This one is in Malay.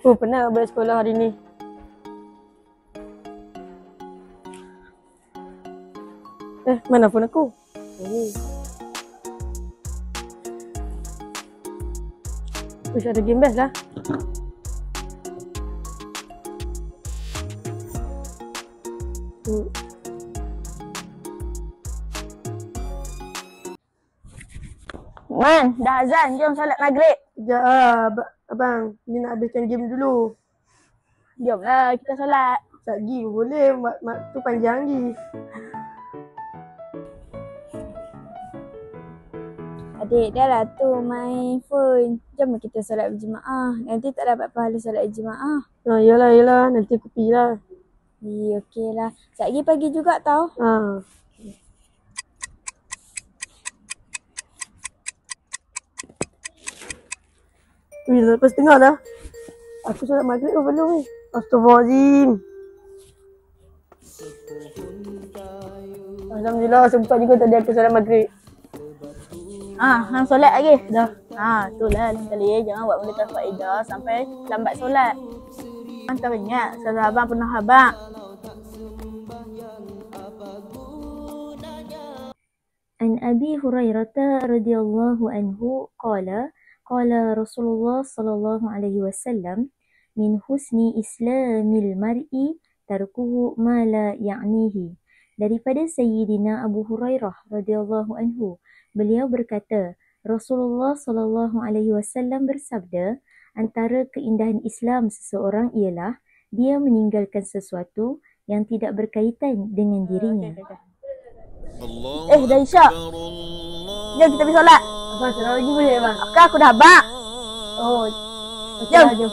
Aku penat balik sekolah hari ni. Mana phone aku? Ush, ada game best lah. Man, dah azan. Jom solat maghrib. Sekejap lah, abang. Ni nak habiskan game dulu. Jomlah kita solat. Tak pergi pun boleh. Mak tu panjang lagi. Adik, dah lah tu main phone. Jom kita solat berjemaah. Nanti tak dapat pahala solat berjemaah. Oh, yalah. Nanti aku pergi lah. Okey lah. Sekejap lagi pagi juga tau. Lepas tengah dah. Aku solat maghrib pun belum ni. Astaghfirullahaladzim. Alhamdulillah, sempat juga tadi aku solat maghrib. Hang solat lagi? Dah. Itulah lain kali jangan buat benda tak faedah sampai lambat solat. Hang teringat saudara abang pernah habaq. An Abi Hurairah radhiyallahu anhu qala Rasulullah sallallahu alaihi wasallam min husni islamil mar'i tarkuhu ma la ya'nihi. Daripada Sayyidina Abu Hurairah radhiyallahu anhu, beliau berkata, Rasulullah sallallahu alaihi wasallam bersabda, antara keindahan Islam seseorang ialah dia meninggalkan sesuatu yang tidak berkaitan dengan dirinya. Dah isyak. Jom kita pergi solat. Abang solat lagi boleh bang? Aku dah habaq. Oh. Jom. Jom.